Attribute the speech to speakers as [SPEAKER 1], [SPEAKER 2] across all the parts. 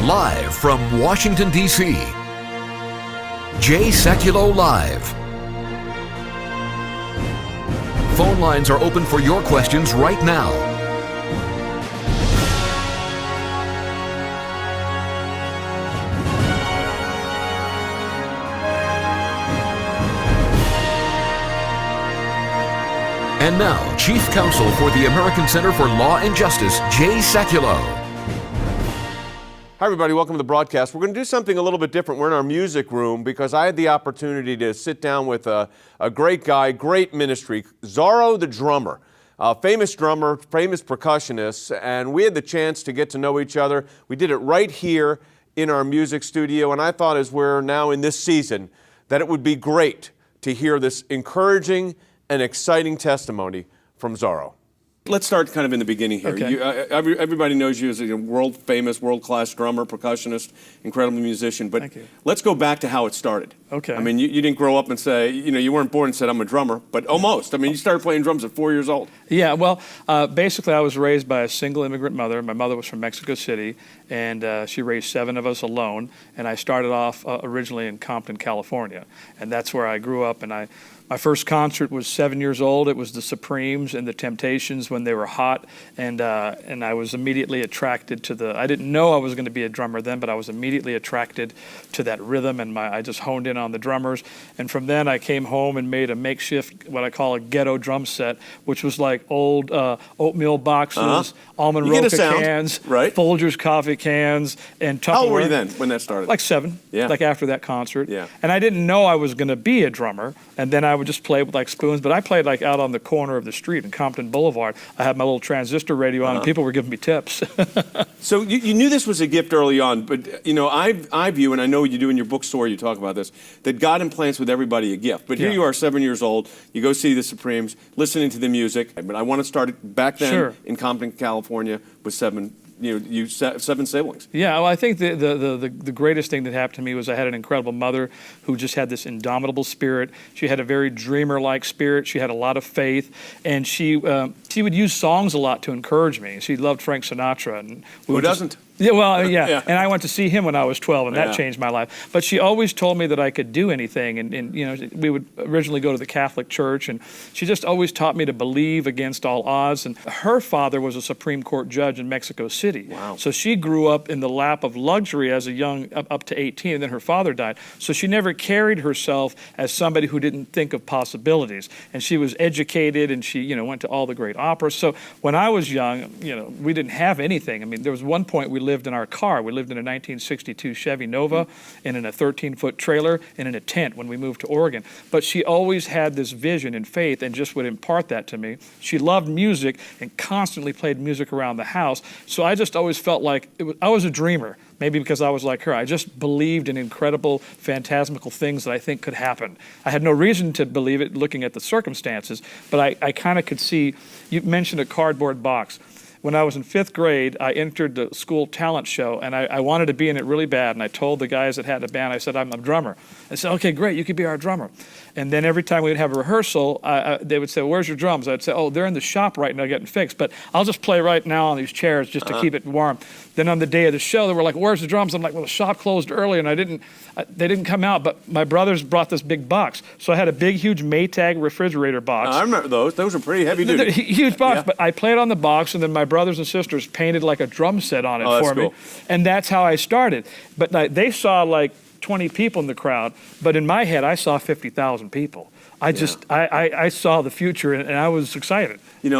[SPEAKER 1] Live from Washington, D.C., Jay Sekulow Live. Phone lines are open for your questions right now. And now, Chief Counsel for the American Center for Law and Justice, Jay Sekulow.
[SPEAKER 2] Hi, everybody. Welcome to the broadcast. We're going to do something a little bit different. We're in our music room because I had the opportunity to sit down with a great guy, great ministry, Zorro the drummer, famous drummer, famous percussionist, and we had the chance to get to know each other. We did it right here in our music studio, and I thought as we're now in this season that it would be great to hear this encouraging and exciting testimony from Zorro. Let's start kind of in the beginning here.
[SPEAKER 3] Okay.
[SPEAKER 2] Everybody knows you as a world-famous, world-class drummer, percussionist, incredible musician. But
[SPEAKER 3] Thank you.
[SPEAKER 2] Let's go back to how it started.
[SPEAKER 3] Okay.
[SPEAKER 2] I mean, you didn't grow up and say, you weren't born and said, I'm a drummer, but almost. I mean, you started playing drums at 4 years old.
[SPEAKER 3] Yeah, well, basically I was raised by a single immigrant mother. My mother was from Mexico City, and she raised 7 of us alone. And I started off originally in Compton, California. And that's where I grew up, and my first concert was 7 years old. It was the Supremes and the Temptations when they were hot, and I was immediately attracted to I didn't know I was going to be a drummer then, but I was immediately attracted to that rhythm, and I just honed in on the drummers. And from then I came home and made a makeshift, what I call a ghetto drum set, which was like old oatmeal boxes, almond roca cans,
[SPEAKER 2] right?
[SPEAKER 3] Folgers coffee cans, and Tupperware.
[SPEAKER 2] How old were you then when that started?
[SPEAKER 3] Like 7, like after that concert.
[SPEAKER 2] Yeah.
[SPEAKER 3] And I didn't know I was going to be a drummer, and then I would just play with like spoons, but I played like out on the corner of the street in Compton Boulevard. I had my little transistor radio on, and people were giving me tips.
[SPEAKER 2] So you knew this was a gift early on, but I view, and I know you do in your bookstore, you talk about this, that God implants with everybody a gift. But here you are, 7 years old, you go see the Supremes, listening to the music. But I want to start back then in Compton, California, with 7 siblings.
[SPEAKER 3] Yeah, well, I think the greatest thing that happened to me was I had an incredible mother who just had this indomitable spirit. She had a very dreamer-like spirit. She had a lot of faith, and she would use songs a lot to encourage me. She loved Frank Sinatra. And
[SPEAKER 2] who doesn't?
[SPEAKER 3] Yeah, well, yeah. And I went to see him when I was 12, and that changed my life. But she always told me that I could do anything, and we would originally go to the Catholic Church, and she just always taught me to believe against all odds. And her father was a Supreme Court judge in Mexico City.
[SPEAKER 2] Wow.
[SPEAKER 3] So she grew up in the lap of luxury as a young, up to 18, and then her father died. So she never carried herself as somebody who didn't think of possibilities. And she was educated, and she, went to all the great operas. So when I was young, we didn't have anything. I mean, there was one point we lived in our car. We lived in a 1962 Chevy Nova and in a 13-foot trailer and in a tent when we moved to Oregon. But she always had this vision and faith and just would impart that to me. She loved music and constantly played music around the house. So I just always felt like I was a dreamer, maybe because I was like her. I just believed in incredible, phantasmical things that I think could happen. I had no reason to believe it looking at the circumstances, but I kind of could see. You mentioned a cardboard box. When I was in 5th grade, I entered the school talent show, and I wanted to be in it really bad. And I told the guys that had a band, I said, I'm a drummer. I said, okay, great, you could be our drummer. And then every time we would have a rehearsal, they would say, well, where's your drums? I'd say, oh, they're in the shop right now getting fixed, but I'll just play right now on these chairs just to keep it warm. Then on the day of the show, they were like, where's the drums? I'm like, well, the shop closed early, and they didn't come out, but my brothers brought this big box. So I had a big, huge Maytag refrigerator box.
[SPEAKER 2] I remember those. Those were pretty heavy duty.
[SPEAKER 3] Huge box, but I played on the box, and then my brothers and sisters painted like a drum set on it for me. And that's how I started. But they saw like 20 people in the crowd, but in my head, I saw 50,000 people. I saw the future, and I was excited.
[SPEAKER 2] It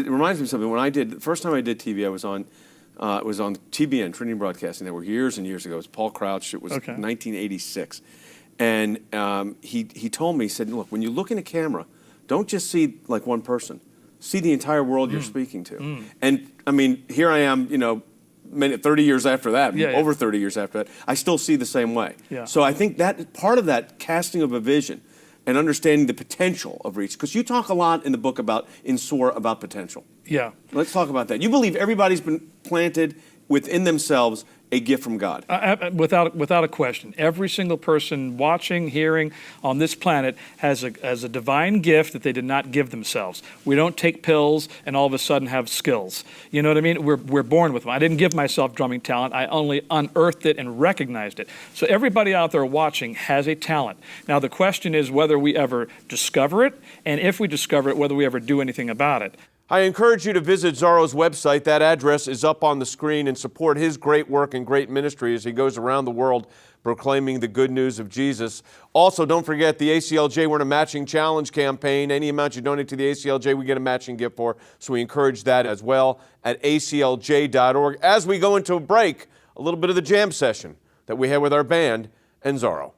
[SPEAKER 2] reminds me of something. The first time I did TV, I was on it was on TBN, Trinity Broadcasting Network, years and years ago. It was Paul Crouch. It was 1986. And he told me, he said, look, when you look in a camera, don't just see like one person. See the entire world you're speaking to. And, I mean, here I am, 30 years after that, over 30 years after that, I still see the same way.
[SPEAKER 3] Yeah.
[SPEAKER 2] So I think that part of that casting of a vision and understanding the potential of reach, because you talk a lot in the book in SOAR about potential.
[SPEAKER 3] Yeah.
[SPEAKER 2] Let's talk about that. You believe everybody's been planted within themselves a gift from God?
[SPEAKER 3] Without a question. Every single person watching, hearing on this planet has a divine gift that they did not give themselves. We don't take pills and all of a sudden have skills. You know what I mean? We're born with them. I didn't give myself drumming talent. I only unearthed it and recognized it. So everybody out there watching has a talent. Now the question is whether we ever discover it, and if we discover it, whether we ever do anything about it.
[SPEAKER 2] I encourage you to visit Zorro's website. That address is up on the screen, and support his great work and great ministry as he goes around the world proclaiming the good news of Jesus. Also, don't forget the ACLJ. We're in a matching challenge campaign. Any amount you donate to the ACLJ, we get a matching gift for. So we encourage that as well at aclj.org. As we go into a break, a little bit of the jam session that we had with our band and Zorro.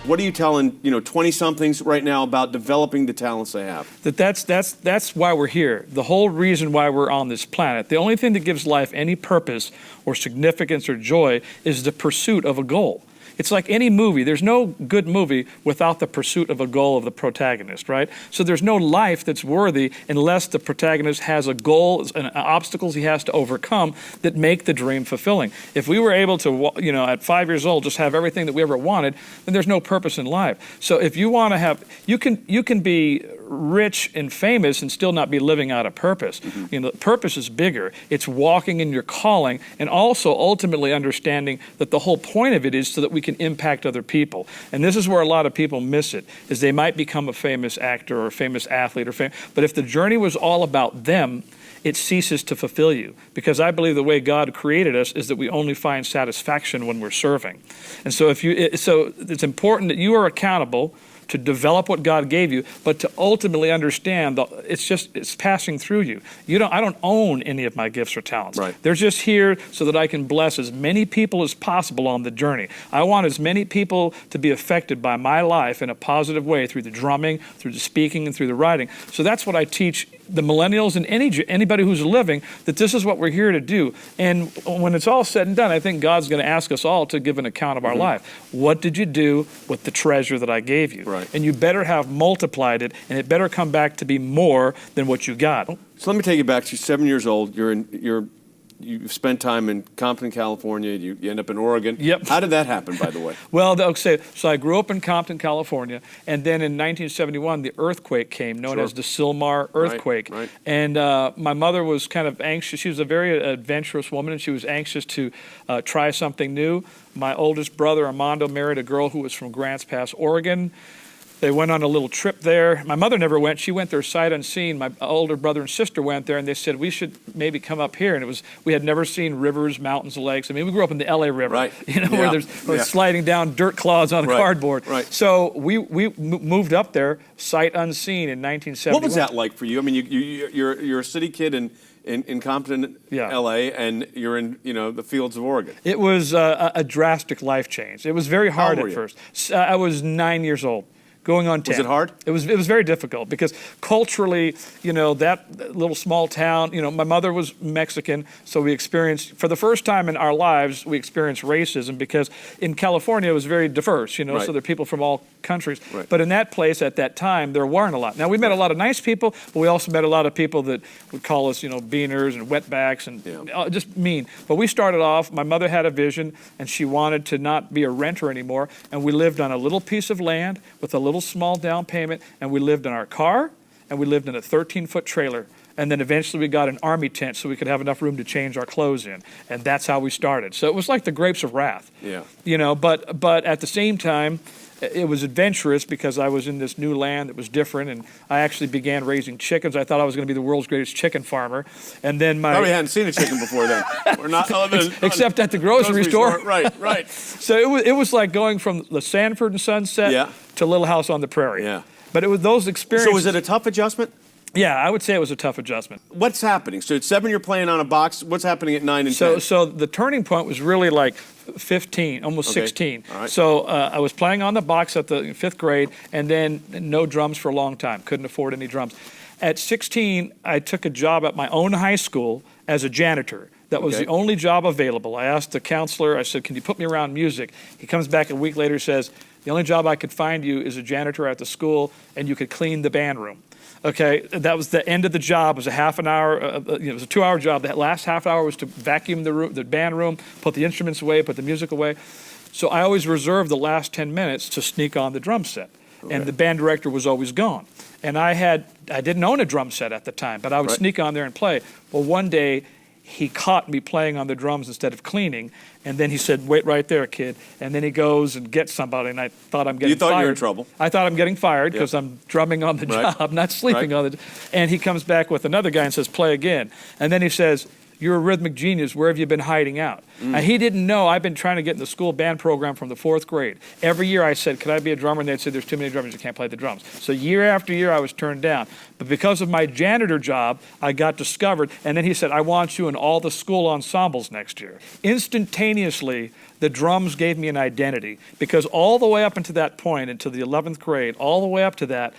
[SPEAKER 2] What are you telling, 20-somethings right now about developing the talents they have?
[SPEAKER 3] That's why we're here. The whole reason why we're on this planet. The only thing that gives life any purpose or significance or joy is the pursuit of a goal. It's like any movie. There's no good movie without the pursuit of a goal of the protagonist, right? So there's no life that's worthy unless the protagonist has a goal and obstacles he has to overcome that make the dream fulfilling. If we were able to, at 5 years old, just have everything that we ever wanted, then there's no purpose in life. So if you want to have, you can be rich and famous and still not be living out a purpose. Mm-hmm. Purpose is bigger. It's walking in your calling, and also ultimately understanding that the whole point of it is so that we can impact other people. And this is where a lot of people miss it, is they might become a famous actor or a famous athlete, but if the journey was all about them, it ceases to fulfill you. Because I believe the way God created us is that we only find satisfaction when we're serving. And so so it's important that you are accountable to develop what God gave you, but to ultimately understand that it's passing through you. I don't own any of my gifts or talents.
[SPEAKER 2] Right.
[SPEAKER 3] They're just here so that I can bless as many people as possible on the journey. I want as many people to be affected by my life in a positive way through the drumming, through the speaking, and through the writing. So that's what I teach the millennials and anybody who's living, that this is what we're here to do. And when it's all said and done, I think God's going to ask us all to give an account of our life. What did you do with the treasure that I gave you?
[SPEAKER 2] Right.
[SPEAKER 3] And you better have multiplied it, and it better come back to be more than what you got.
[SPEAKER 2] So let me take you back to 7 years old. You've spent time in Compton, California. You end up in Oregon.
[SPEAKER 3] Yep.
[SPEAKER 2] How did that happen, by the way?
[SPEAKER 3] Well, so I grew up in Compton, California, and then in 1971, the earthquake came, known as the Sylmar earthquake.
[SPEAKER 2] Right.
[SPEAKER 3] And my mother was kind of anxious. She was a very adventurous woman, and she was anxious to try something new. My oldest brother, Armando, married a girl who was from Grants Pass, Oregon. They went on a little trip there. My mother never went. She went there sight unseen. My older brother and sister went there, and they said, we should maybe come up here. And we had never seen rivers, mountains, lakes. I mean, we grew up in the LA River,
[SPEAKER 2] right.
[SPEAKER 3] Where there's sliding down dirt clods on cardboard.
[SPEAKER 2] Right.
[SPEAKER 3] So we moved up there sight unseen in 1971.
[SPEAKER 2] What was that like for you? I mean, you're a city kid in Compton, LA, and you're in the fields of Oregon.
[SPEAKER 3] It was a drastic life change. It was very hard at first. I was 9 years old. Going on 10.
[SPEAKER 2] Was it hard?
[SPEAKER 3] It was very difficult because culturally, that little small town, my mother was Mexican, so we experienced, for the first time in our lives, we experienced racism because in California it was very diverse,
[SPEAKER 2] Right.
[SPEAKER 3] So there are people from all countries.
[SPEAKER 2] Right.
[SPEAKER 3] But in that place at that time, there weren't a lot. Now, we met a lot of nice people, but we also met a lot of people that would call us, beaners and wetbacks and just mean. But we started off, my mother had a vision, and she wanted to not be a renter anymore, and we lived on a little piece of land with a little small down payment, and we lived in our car, and we lived in a 13-foot trailer. And then eventually we got an army tent so we could have enough room to change our clothes in. And that's how we started. So it was like the grapes of wrath.
[SPEAKER 2] Yeah.
[SPEAKER 3] But at the same time, it was adventurous because I was in this new land that was different, and I actually began raising chickens. I thought I was going to be the world's greatest chicken farmer. And then
[SPEAKER 2] probably hadn't seen a chicken before then. We're not
[SPEAKER 3] except at the grocery store.
[SPEAKER 2] Right.
[SPEAKER 3] So it was like going from the Sanford and Sunset to Little House on the Prairie.
[SPEAKER 2] Yeah.
[SPEAKER 3] But it was those experiences.
[SPEAKER 2] So was it a tough adjustment?
[SPEAKER 3] Yeah, I would say it was a tough adjustment.
[SPEAKER 2] What's happening? So at 7, you're playing on a box. What's happening at 9 and 10?
[SPEAKER 3] So the turning point was really like 15, almost 16.
[SPEAKER 2] All right.
[SPEAKER 3] So I was playing on the box at the 5th grade, and then no drums for a long time. Couldn't afford any drums. At 16, I took a job at my own high school as a janitor. That was the only job available. I asked the counselor, I said, can you put me around music? He comes back a week later and says, the only job I could find you is a janitor at the school, and you could clean the band room. Okay, that was the end of the job. It was a half an hour, it was a 2-hour job. That last half hour was to vacuum the band room, put the instruments away, put the music away. So I always reserved the last 10 minutes to sneak on the drum set. And the band director was always gone. And I didn't own a drum set at the time, but I would sneak on there and play. Well, one day, he caught me playing on the drums instead of cleaning, and then he said, wait right there, kid. And then he goes and gets somebody, and I thought I'm getting fired.
[SPEAKER 2] You thought you were in trouble.
[SPEAKER 3] I thought I'm getting fired because I'm drumming on the job, not sleeping on the. And he comes back with another guy and says, play again. And then he says, you're a rhythmic genius. Where have you been hiding out? And he didn't know I've been trying to get in the school band program from the 4th grade. Every year I said, could I be a drummer? And they'd say, there's too many drummers, you can't play the drums. So year after year I was turned down. But because of my janitor job, I got discovered. And then he said, I want you in all the school ensembles next year. Instantaneously, the drums gave me an identity. Because all the way up until that point, into the 11th grade, all the way up to that,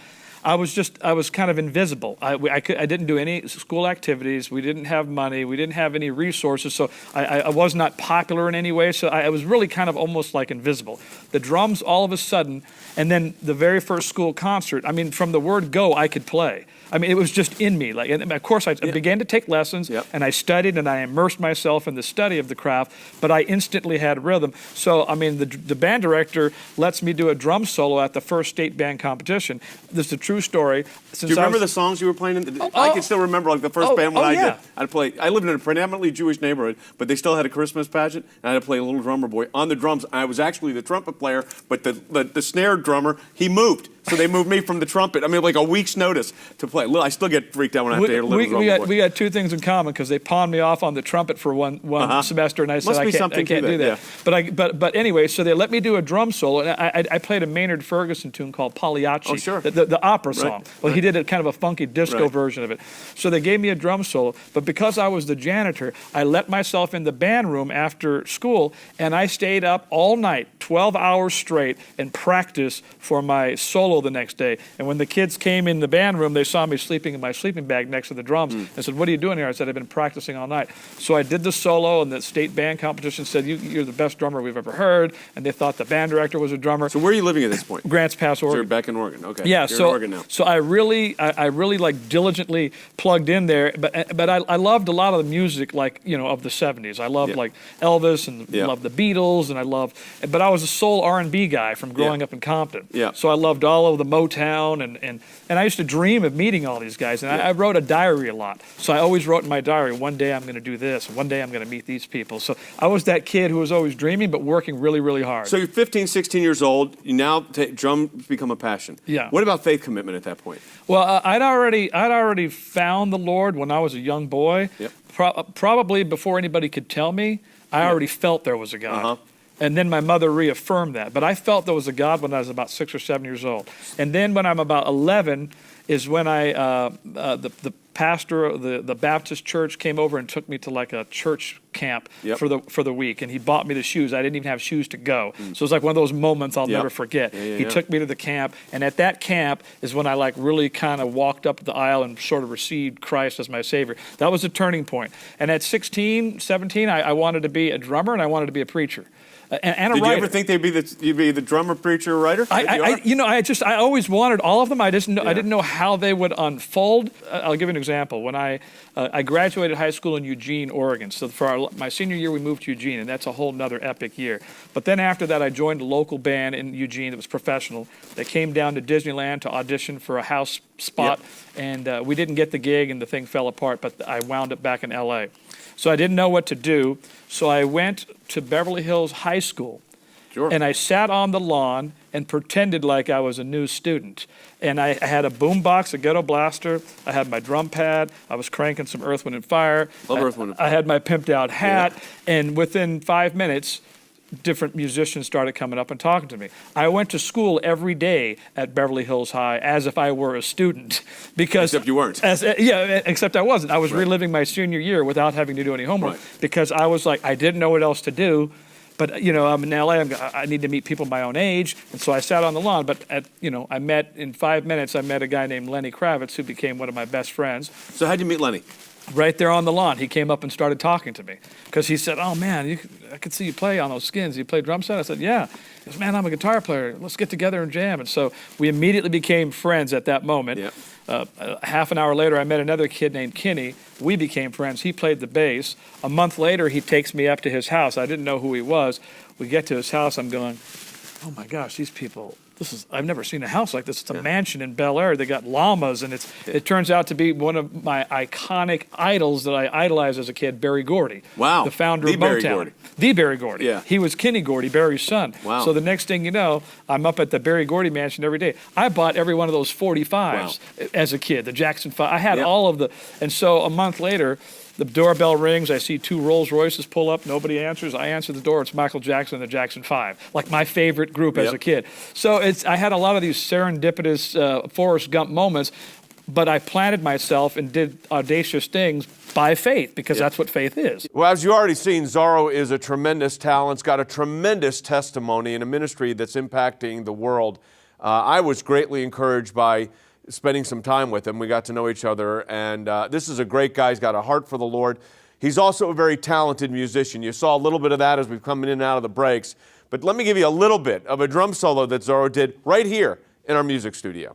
[SPEAKER 3] I was kind of invisible. I didn't do any school activities. We didn't have money. We didn't have any resources. So I was not popular in any way. So I was really kind of almost like invisible. The drums all of a sudden, and then the very first school concert, I mean, from the word go, I could play. I mean, it was just in me. Like, and of course, I began to take lessons, and I studied, and I immersed myself in the study of the craft, but I instantly had rhythm. So, I mean, the band director lets me do a drum solo at the first state band competition. This is a true story.
[SPEAKER 2] Do you remember the songs you were playing? I can still remember, like, the first band when I did. I'd play. I lived in a predominantly Jewish neighborhood, but they still had a Christmas pageant, and I had to play a little drummer boy on the drums. I was actually the trumpet player, but the snare drummer, he moved. So they moved me from the trumpet. I mean, like a week's notice to play. I still get freaked out when I have to hear a little drummer boy.
[SPEAKER 3] We got two things in common because they pawned me off on the trumpet for one semester, and I said I can't do that. Yeah. But anyway, so they let me do a drum solo, and I played a Maynard Ferguson tune called Pagliacci,
[SPEAKER 2] oh, sure.
[SPEAKER 3] the opera song. Well, he did a kind of a funky disco version of it. So they gave me a drum solo, but because I was the janitor, I let myself in the band room after school, and I stayed up all night, 12 hours straight, and practiced for my solo the next day. And when the kids came in the band room, they saw me sleeping in my sleeping bag next to the drums. They said, what are you doing here? I said, I've been practicing all night. So I did the solo, and the state band competition said, you're the best drummer we've ever heard. And they thought the band director was a drummer.
[SPEAKER 2] So where are you living at this point?
[SPEAKER 3] Grants Pass, Oregon.
[SPEAKER 2] So you're back in Oregon, okay.
[SPEAKER 3] Yeah,
[SPEAKER 2] you're in Oregon now.
[SPEAKER 3] So I really like diligently plugged in there, but I loved a lot of the music, like, you know, of the 70s. I loved like Elvis and loved the Beatles, and but I was a soul R&B guy from growing up in Compton.
[SPEAKER 2] Yeah.
[SPEAKER 3] So I loved all of the Motown, and I used to dream of meeting all these guys, and I wrote a diary a lot. So I always wrote in my diary, one day I'm going to do this, one day I'm going to meet these people. So I was that kid who was always dreaming, but working really, really hard.
[SPEAKER 2] So you're 15, 16 years old. You now drums become a passion.
[SPEAKER 3] Yeah.
[SPEAKER 2] What about faith commitment at that point?
[SPEAKER 3] Well, I'd already found the Lord when I was a young boy.
[SPEAKER 2] Yep.
[SPEAKER 3] Probably before anybody could tell me, I already felt there was a God. And then my mother reaffirmed that. But I felt there was a God when I was about 6 or 7 years old. And then when I'm about 11 is when the pastor of the Baptist church came over and took me to like a church camp for the week, and he bought me the shoes. I didn't even have shoes to go. So it was like one of those moments I'll never forget. He took me to the camp, and at that camp is when I like really kind of walked up the aisle and sort of received Christ as my Savior. That was a turning point. And at 16, 17, I wanted to be a drummer, and I wanted to be a preacher. And a
[SPEAKER 2] Did
[SPEAKER 3] writer.
[SPEAKER 2] you ever think you'd be the drummer, preacher, writer?
[SPEAKER 3] I always wanted all of them. I didn't know how they would unfold. I'll give you an example. When I graduated high school in Eugene, Oregon. So for my senior year, we moved to Eugene, and that's a whole nother epic year. But then after that, I joined a local band in Eugene that was professional. They came down to Disneyland to audition for a house spot, and we didn't get the gig, and the thing fell apart. But I wound up back in L.A. So I didn't know what to do. So I went to Beverly Hills High School, and I sat on the lawn and pretended like I was a new student. And I had a boombox, a ghetto blaster. I had my drum pad. I was cranking some Earth, Wind & Fire.
[SPEAKER 2] Love Earth, Wind & Fire.
[SPEAKER 3] I had my pimped out hat. And within 5 minutes, different musicians started coming up and talking to me. I went to school every day at Beverly Hills High as if I were a student, because
[SPEAKER 2] except you weren't.
[SPEAKER 3] Except I wasn't. I was reliving my senior year without having to do any homework, because I was like, I didn't know what else to do. But I'm in LA. I need to meet people my own age, and so I sat on the lawn. But I met in 5 minutes. I met a guy named Lenny Kravitz, who became one of my best friends.
[SPEAKER 2] So how'd you meet Lenny?
[SPEAKER 3] Right there on the lawn. He came up and started talking to me, because he said, "Oh man, I could see you play on those Skins. You play drum set?" I said, "Yeah." He said, "Man, I'm a guitar player. Let's get together and jam." And so we immediately became friends at that moment.
[SPEAKER 2] Yep.
[SPEAKER 3] Half an hour later, I met another kid named Kinney. We became friends. He played the bass. A month later, he takes me up to his house. I didn't know who he was. We get to his house. I'm going, "Oh my gosh, these people. I've never seen a house like this. It's a mansion in Bel Air. They got llamas, and it turns out to be one of my iconic idols that I idolized as a kid, Berry Gordy.
[SPEAKER 2] Wow.
[SPEAKER 3] The founder of Motown.
[SPEAKER 2] Berry Gordy.
[SPEAKER 3] The Berry Gordy.
[SPEAKER 2] Yeah.
[SPEAKER 3] He was Kenny Gordy, Berry's son.
[SPEAKER 2] Wow.
[SPEAKER 3] So the next thing you know, I'm up at the Berry Gordy mansion every day. I bought every one of those 45s as a kid, the Jackson 5. I had all of the, and so a month later, the doorbell rings. I see 2 Rolls Royces pull up. Nobody answers. I answer the door. It's Michael Jackson and the Jackson 5, like my favorite group as a kid. So I had a lot of these serendipitous Forrest Gump moments, but I planted myself and did audacious things by faith, because that's what faith is.
[SPEAKER 2] Well, as you already seen, Zorro is a tremendous talent. He's got a tremendous testimony in a ministry that's impacting the world. I was greatly encouraged by spending some time with him. We got to know each other, and this is a great guy. He's got a heart for the Lord. He's also a very talented musician. You saw a little bit of that as we've come in and out of the breaks, but let me give you a little bit of a drum solo that Zorro did right here in our music studio.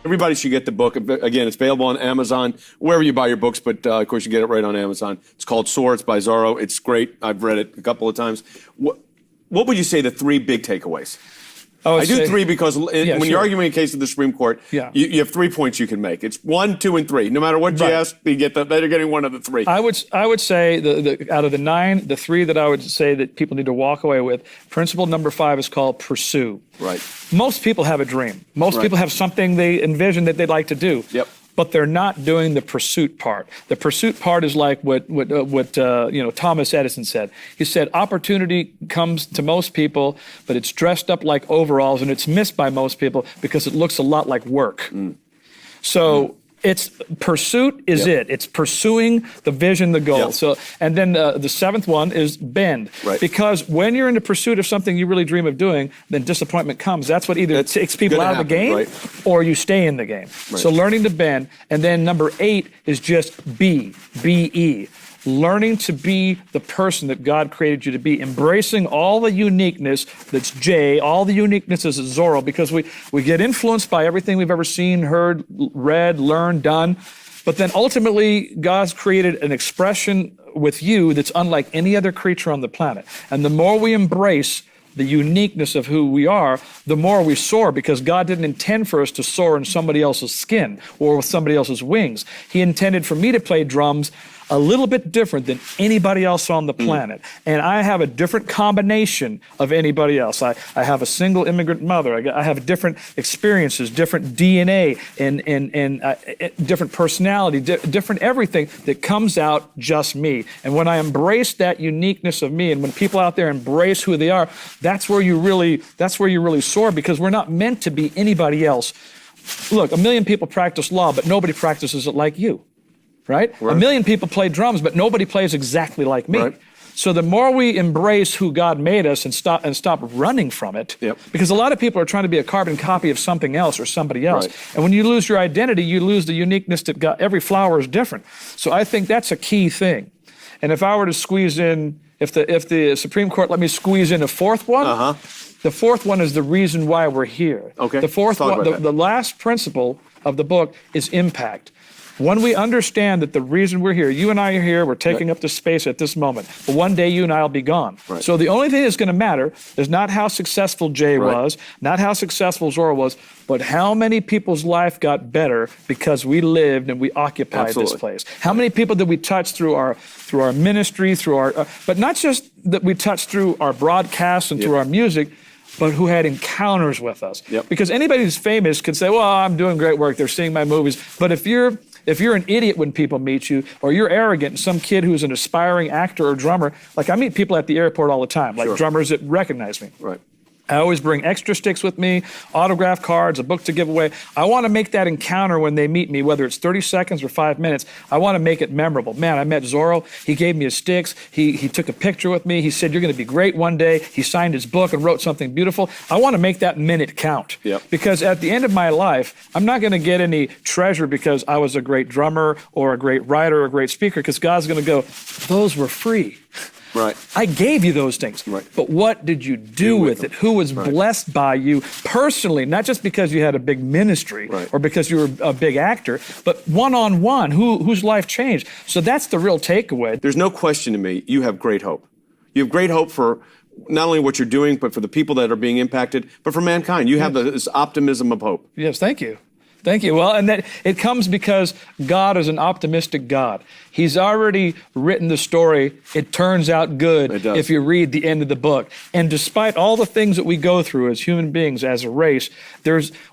[SPEAKER 2] Everybody should get the book. Again, it's available on Amazon, wherever you buy your books, but of course you get it right on Amazon. It's called Soar. It's by Zorro. It's great. I've read it a couple of times. What would you say the 3 big takeaways? I do 3 because when you're arguing a case of the Supreme Court, you have 3 points you can make. It's 1, 2, and 3. No matter what you ask, they're getting one of the 3.
[SPEAKER 3] I would say out of the 9, the 3 that I would say that people need to walk away with. Principle number 5 is called pursue.
[SPEAKER 2] Right.
[SPEAKER 3] Most people have a dream. Most people have something they envision that they'd like to do.
[SPEAKER 2] Yep.
[SPEAKER 3] But they're not doing the pursuit part. The pursuit part is like what Thomas Edison said. He said, opportunity comes to most people, but it's dressed up like overalls, and it's missed by most people because it looks a lot like work. So it's pursuit is it. It's pursuing the vision, the goal. So, and then the 7th one is bend.
[SPEAKER 2] Right.
[SPEAKER 3] Because when you're in the pursuit of something you really dream of doing, then disappointment comes. That's what either takes people out of the game or you stay in the game. So learning to bend. And then number 8 is just be, B-E. learning to be the person that God created you to be, embracing all the uniqueness that's Jay, all the uniqueness is Zorro, because we get influenced by everything we've ever seen, heard, read, learned, done. But then ultimately, God's created an expression with you that's unlike any other creature on the planet. And the more we embrace the uniqueness of who we are, the more we soar, because God didn't intend for us to soar in somebody else's skin or with somebody else's wings. He intended for me to play drums a little bit different than anybody else on the planet. And I have a different combination of anybody else. I have a single immigrant mother. I have different experiences, different DNA, and different personality, different everything that comes out just me. And when I embrace that uniqueness of me, and when people out there embrace who they are, that's where you really soar, because we're not meant to be anybody else. Look, 1 million people practice law, but nobody practices it like you. Right? 1 million people play drums, but nobody plays exactly like me.
[SPEAKER 2] Right.
[SPEAKER 3] So the more we embrace who God made us and stop running from it, because a lot of people are trying to be a carbon copy of something else or somebody else. Right. And when you lose your identity, you lose the uniqueness that God, every flower is different. So I think that's a key thing. And if I were to squeeze in, if the Supreme Court let me squeeze in a fourth one, the fourth one is the reason why we're here.
[SPEAKER 2] Okay.
[SPEAKER 3] The fourth one, the last principle of the book is impact. When we understand that the reason we're here, you and I are here, we're taking up the space at this moment, but one day you and I will be gone. Right. So the only thing that's going to matter is not how successful Jay was, not how successful Zorro was, but how many people's life got better because we lived and we occupied this place. How many people did we touch through our ministry, through our, but not just that we touched through our broadcasts and through our music, but who had encounters with us. Because anybody who's famous can say, well, I'm doing great work, they're seeing my movies. But if you're an idiot when people meet you, or you're arrogant, and some kid who's an aspiring actor or drummer, like I meet people at the airport all the time, like drummers that recognize me.
[SPEAKER 2] Right.
[SPEAKER 3] I always bring extra sticks with me, autograph cards, a book to give away. I want to make that encounter when they meet me, whether it's 30 seconds or 5 minutes, I want to make it memorable. Man, I met Zorro. He gave me his sticks. He took a picture with me. He said, you're going to be great one day. He signed his book and wrote something beautiful. I want to make that minute count. Because at the end of my life, I'm not going to get any treasure because I was a great drummer or a great writer or a great speaker, because God's going to go, those were free.
[SPEAKER 2] Right.
[SPEAKER 3] I gave you those things. Right. But what did you do with it? Who was blessed by you personally, not just because you had a big ministry or because you were a big actor, but one-on-one, whose life changed. So that's the real takeaway.
[SPEAKER 2] There's no question to me, you have great hope. You have great hope for not only what you're doing, but for the people that are being impacted, but for mankind. You have this optimism of hope.
[SPEAKER 3] Yes, thank you. Thank you. Well, and that it comes because God is an optimistic God. He's already written the story. It turns out good if you read the end of the book. And despite all the things that we go through as human beings, as a race,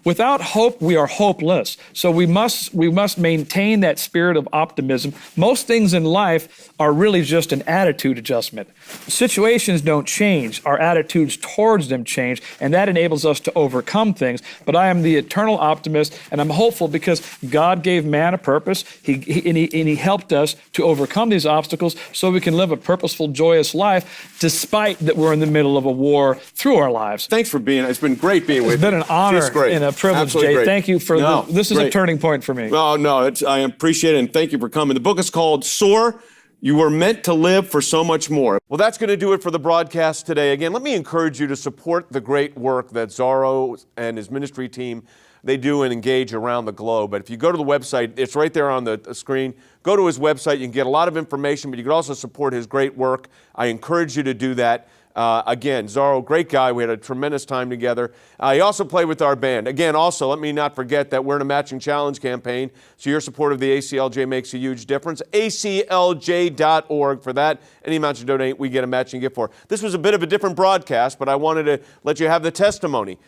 [SPEAKER 3] without hope, we are hopeless. So we must maintain that spirit of optimism. Most things in life are really just an attitude adjustment. Situations don't change. Our attitudes towards them change, and that enables us to overcome things. But I am the eternal optimist, and I'm hopeful because God gave man a purpose. He helped us to overcome these obstacles so we can live a purposeful, joyous life, despite that we're in the middle of a war through our lives.
[SPEAKER 2] Thanks for being. It's been great being with you.
[SPEAKER 3] It's been an honor and a privilege,
[SPEAKER 2] Absolutely
[SPEAKER 3] Jay.
[SPEAKER 2] great.
[SPEAKER 3] Thank you for this is a turning point for me.
[SPEAKER 2] Oh, no, I appreciate it, and thank you for coming. The book is called Soar. You were meant to live for so much more. Well, that's going to do it for the broadcast today. Again, let me encourage you to support the great work that Zorro and his ministry team, they do and engage around the globe. But if you go to the website, it's right there on the screen. Go to his website. You can get a lot of information, but you can also support his great work. I encourage you to do that. Again, Zorro, great guy. We had a tremendous time together. He also played with our band. Again, also, let me not forget that we're in a matching challenge campaign, so your support of the ACLJ makes a huge difference. ACLJ.org for that. Any amount you donate, we get a matching gift for. This was a bit of a different broadcast, but I wanted to let you have the testimony.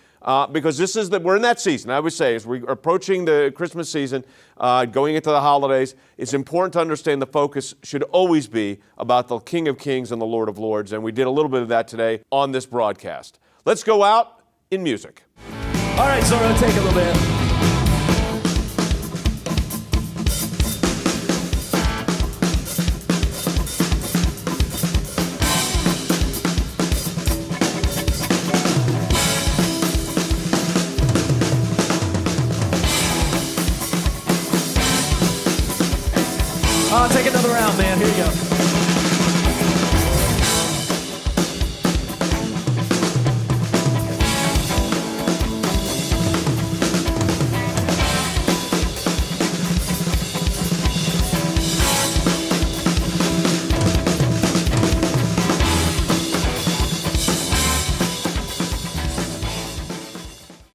[SPEAKER 2] Because we're in that season, I would say, as we're approaching the Christmas season, going into the holidays, it's important to understand the focus should always be about the King of Kings and the Lord of Lords, and we did a little bit of that today on this broadcast. Let's go out in music.
[SPEAKER 4] All right, Zorro, take a little bit. take another round, man. Here you go.